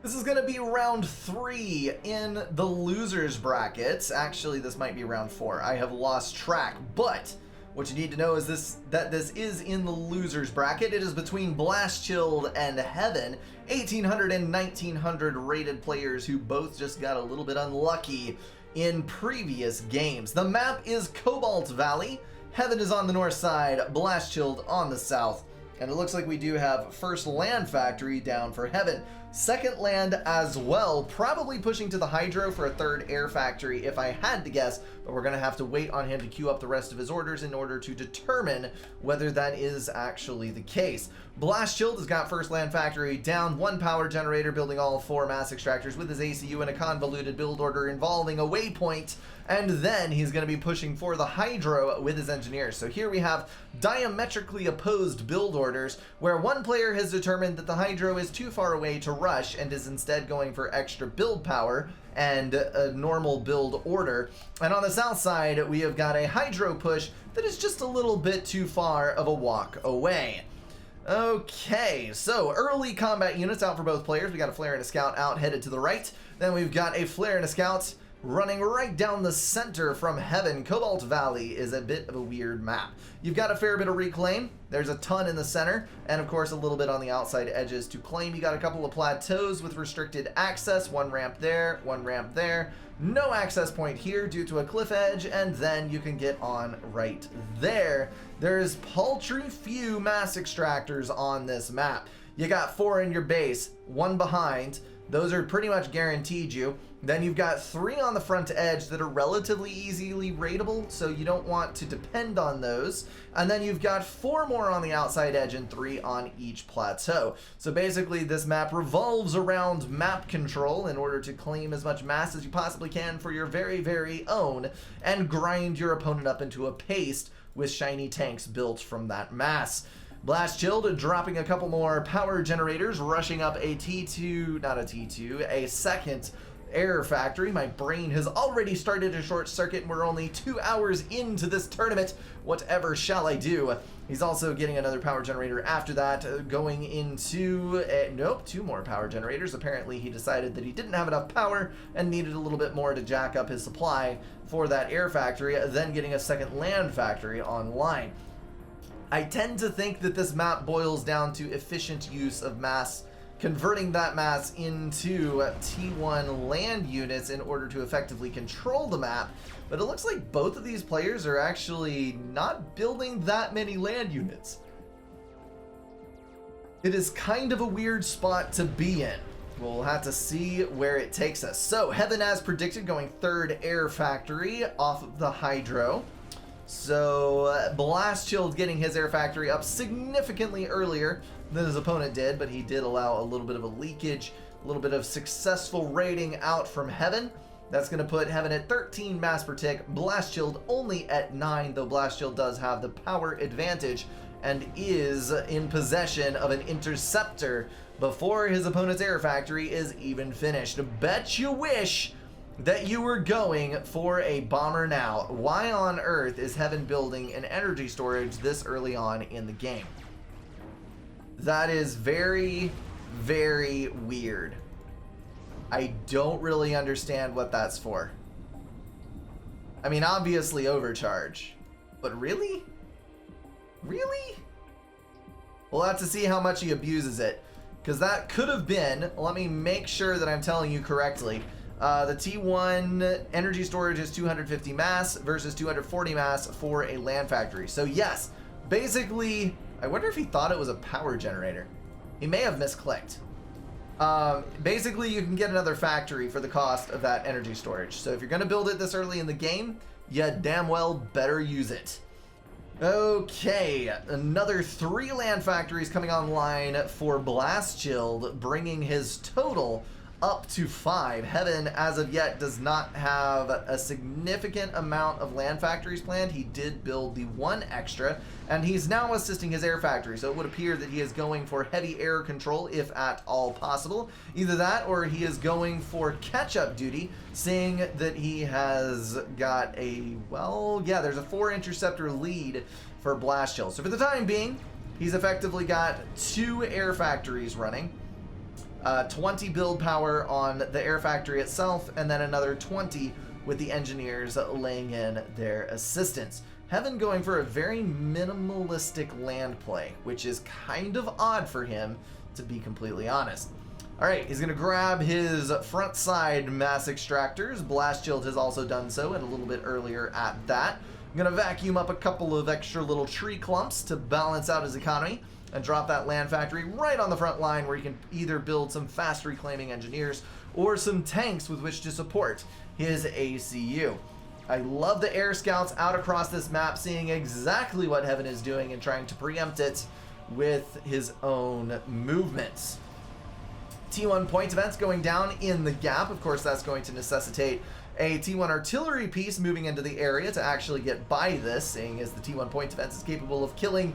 This is going to be round 3 in the losers brackets. Actually, this might be round 4. I have lost track, but what you need to know is that this is in the losers bracket. It is between Blast Chilled and Heaven, 1800 and 1900 rated players who both just got a little bit unlucky in previous games. The map is Cobalt Valley. Heaven is on the north side, Blast Chilled on the south. And it looks like we do have first land factory down for Heaven. Second land as well, probably pushing to the Hydro for a third air factory if I had to guess, but we're going to have to wait on him to queue up the rest of his orders in order to determine whether that is actually the case. Blast Chilled has got first land factory down, 1 power generator building all 4 mass extractors with his ACU and a convoluted build order involving a waypoint, and then he's going to be pushing for the Hydro with his engineers. So here we have diametrically opposed build orders where one player has determined that the Hydro is too far away to rush and is instead going for extra build power and a normal build order. And on the south side, we have got a Hydro push that is just a little bit too far of a walk away. Okay, so early combat units out for both players. We got a Flare and a Scout out headed to the right. Then we've got a Flare and a Scout running right down the center from Heaven. Cobalt Valley is a bit of a weird map. You've got a fair bit of reclaim. There's a ton in the center, and of course a little bit on the outside edges to claim. You got a couple of plateaus with restricted access, 1 ramp there, 1 ramp there. No access point here due to a cliff edge, and then you can get on right there. There's paltry few mass extractors on this map. You got 4 in your base, 1 behind. Those are pretty much guaranteed you. Then you've got 3 on the front edge that are relatively easily raidable, so you don't want to depend on those. And then you've got 4 more on the outside edge and 3 on each plateau. So basically this map revolves around map control in order to claim as much mass as you possibly can for your very, very own and grind your opponent up into a paste with shiny tanks built from that mass. Blast Chilled dropping a couple more power generators, rushing up a T2, not a T2, a second air factory. My brain has already started a short circuit and we're only 2 hours into this tournament. Whatever shall I do? He's also getting another power generator after that, going into, nope, 2 more power generators. Apparently he decided that he didn't have enough power and needed a little bit more to jack up his supply for that air factory, then getting a second land factory online. I tend to think that this map boils down to efficient use of mass, converting that mass into T1 land units in order to effectively control the map, but it looks like both of these players are actually not building that many land units. It is kind of a weird spot to be in. We'll have to see where it takes us. So, Heaven as predicted, going third air factory off of the Hydro. So, Blast Chilled getting his air factory up significantly earlier than his opponent did, but he did allow a little bit of a leakage, a little bit of successful raiding out from Heaven. That's going to put Heaven at 13 mass per tick, Blast Chilled only at 9, though Blast Chilled does have the power advantage and is in possession of an interceptor before his opponent's air factory is even finished. Bet you wish that you were going for a bomber now. Why on earth is Heaven building an energy storage this early on in the game? That is very, very weird. I don't really understand what that's for. I mean, obviously overcharge, but really? Really? We'll have to see how much he abuses it, because that could have been, let me make sure that I'm telling you correctly, the T1 energy storage is 250 mass versus 240 mass for a land factory. So yes, basically, I wonder if he thought it was a power generator. He may have misclicked. Basically, you can get another factory for the cost of that energy storage. So if you're going to build it this early in the game, you damn well better use it. Okay, another 3 land factories coming online for Blast Chilled, bringing his total up to 5. Heaven, as of yet, does not have a significant amount of land factories planned. He did build the 1 extra, and he's now assisting his air factory, so it would appear that he is going for heavy air control, if at all possible. Either that, or he is going for catch-up duty, seeing that he has got a, well, yeah, there's a 4 interceptor lead for Blast Chill. So for the time being, he's effectively got 2 air factories running. 20 build power on the air factory itself, and then another 20 with the engineers laying in their assistance. Heaven going for a very minimalistic land play, which is kind of odd for him, to be completely honest. Alright, he's going to grab his front side mass extractors. Blast Shield has also done so, and a little bit earlier at that. I'm going to vacuum up a couple of extra little tree clumps to balance out his economy, and drop that land factory right on the front line where he can either build some fast reclaiming engineers or some tanks with which to support his ACU. I love the air scouts out across this map, seeing exactly what Heaven is doing and trying to preempt it with his own movements. T1 point events going down in the gap. Of course, that's going to necessitate a T1 artillery piece moving into the area to actually get by this, seeing as the T1 point defense is capable of killing,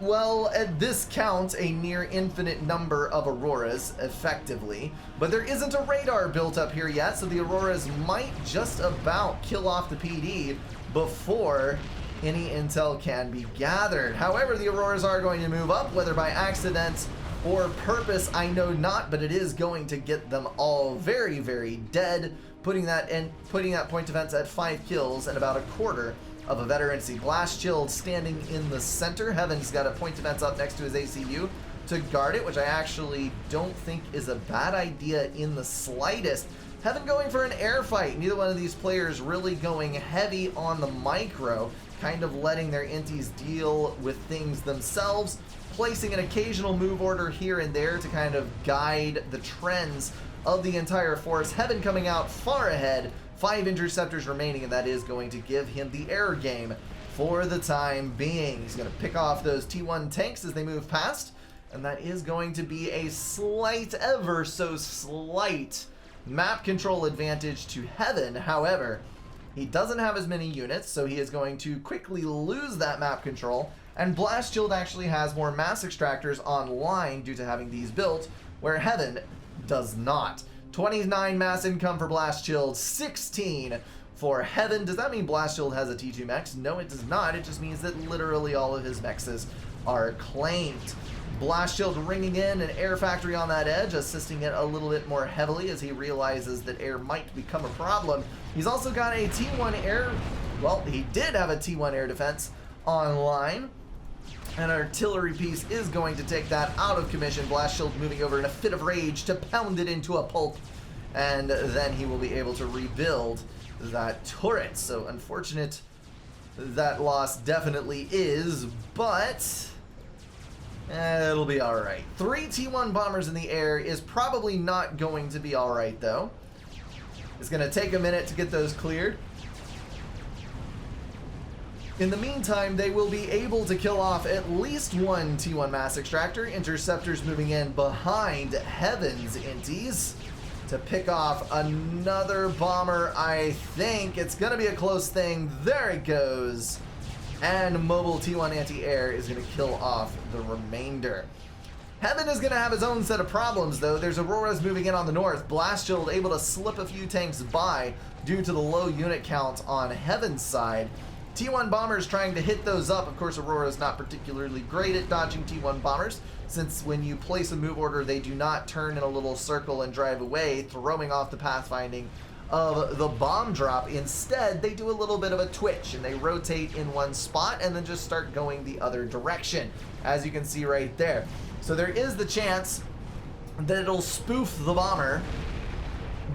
well, at this count, a near infinite number of Auroras, effectively. But there isn't a radar built up here yet, so the Auroras might just about kill off the PD before any intel can be gathered. However, the Auroras are going to move up, whether by accident or purpose, I know not, but it is going to get them all very, very dead, putting that point defense at 5 kills and about a quarter of a veterancy. Blast Shield standing in the center. Heaven's got a point defense up next to his ACU to guard it, which I actually don't think is a bad idea in the slightest. Heaven going for an air fight. Neither one of these players really going heavy on the micro, kind of letting their inties deal with things themselves, placing an occasional move order here and there to kind of guide the trends of the entire force. Heaven coming out far ahead, 5 interceptors remaining, and that is going to give him the air game for the time being. He's going to pick off those T1 tanks as they move past, and that is going to be a slight, ever so slight, map control advantage to Heaven. However, he doesn't have as many units, so he is going to quickly lose that map control, and Blast Shield actually has more mass extractors online due to having these built, where Heaven does not. 29 mass income for Blast Shield, 16 for Heaven. Does that mean Blast Shield has a T2 mechs? No, it does not. It just means that literally all of his mechs are claimed. Blast Shield ringing in an air factory on that edge, assisting it a little bit more heavily as he realizes that air might become a problem. He's also got a T1 air, well, he did have a T1 air defense online. An artillery piece is going to take that out of commission. Blast Shield moving over in a fit of rage to pound it into a pulp, and then he will be able to rebuild that turret. So unfortunate that loss definitely is, but it'll be alright. 3 T1 bombers in the air is probably not going to be alright, though. It's going to take a minute to get those cleared. In the meantime, they will be able to kill off at least 1 T1 mass extractor. Interceptors moving in behind Heaven's inties to pick off another bomber. I think it's going to be a close thing. There it goes. And mobile T1 anti-air is going to kill off the remainder. Heaven is going to have his own set of problems, though. There's Auroras moving in on the north. Blast Shield able to slip a few tanks by due to the low unit count on Heaven's side. T1 bombers trying to hit those up. Of course, Aurora is not particularly great at dodging T1 bombers, since when you place a move order, they do not turn in a little circle and drive away, throwing off the pathfinding of the bomb drop. Instead, they do a little bit of a twitch, and they rotate in one spot and then just start going the other direction, as you can see right there. So there is the chance that it'll spoof the bomber,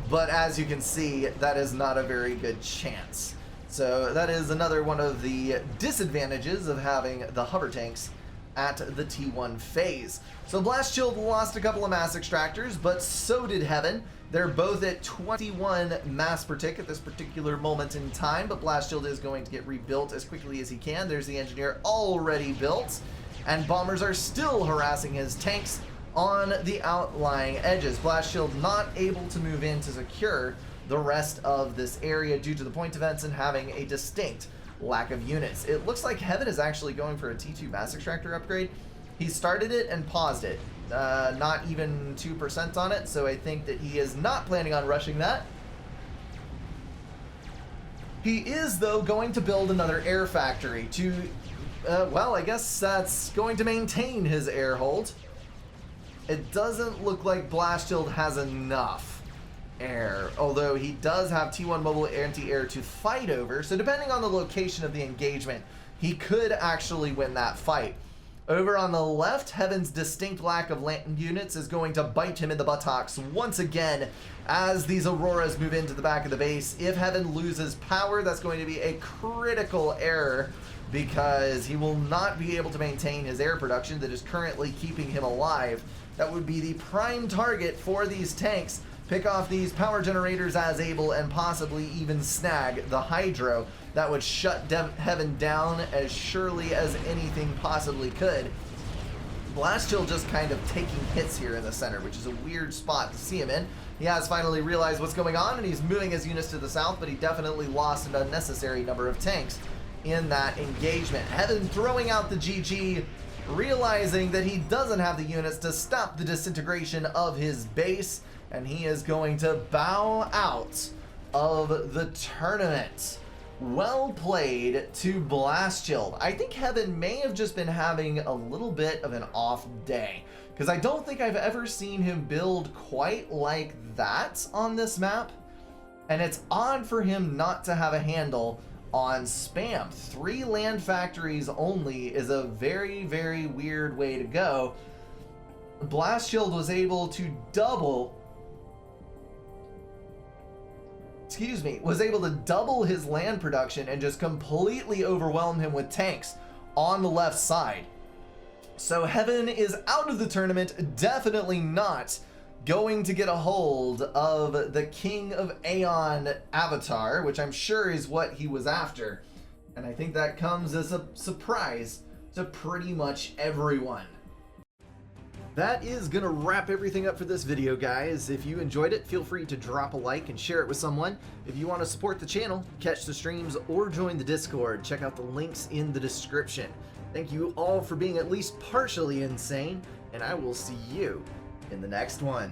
but as you can see, that is not a very good chance. So that is another one of the disadvantages of having the hover tanks at the T1 phase. So Blast Shield lost a couple of mass extractors, but so did Heaven. They're both at 21 mass per tick at this particular moment in time, but Blast Shield is going to get rebuilt as quickly as he can. There's the engineer already built, and bombers are still harassing his tanks on the outlying edges. Blast Shield not able to move in to secure the rest of this area due to the point defense and having a distinct lack of units. It looks like Heaven is actually going for a T2 mass extractor upgrade. He started it and paused it. Not even 2% on it, so I think that he is not planning on rushing that. He is, though, going to build another air factory to, well, I guess that's going to maintain his air hold. it doesn't look like Blast Shield has enough air, although he does have T1 mobile anti-air to fight over, so depending on the location of the engagement, he could actually win that fight. Over on the left, Heaven's distinct lack of land units is going to bite him in the buttocks once again as these Auroras move into the back of the base. If Heaven loses power, that's going to be a critical error because he will not be able to maintain his air production that is currently keeping him alive. That would be the prime target for these tanks. Pick off these power generators as able and possibly even snag the Hydro. That would shut Heaven down as surely as anything possibly could. Blast Shield just kind of taking hits here in the center, which is a weird spot to see him in. He has finally realized what's going on, and he's moving his units to the south, but he definitely lost an unnecessary number of tanks in that engagement. Heaven throwing out the GG, realizing that he doesn't have the units to stop the disintegration of his base, and he is going to bow out of the tournament. Well played to Blast Shield. I think Heaven may have just been having a little bit of an off day, because I don't think I've ever seen him build quite like that on this map, and it's odd for him not to have a handle on spam. 3 land factories only is a very, very weird way to go. Blast Shield was able to double his land production and just completely overwhelm him with tanks on the left side. So Heaven is out of the tournament, definitely not going to get a hold of the King of Aeon avatar, which I'm sure is what he was after. And I think that comes as a surprise to pretty much everyone. That is gonna wrap everything up for this video, guys. If you enjoyed it, feel free to drop a like and share it with someone. If you want to support the channel, catch the streams, or join the Discord, check out the links in the description. Thank you all for being at least partially insane, and I will see you in the next one.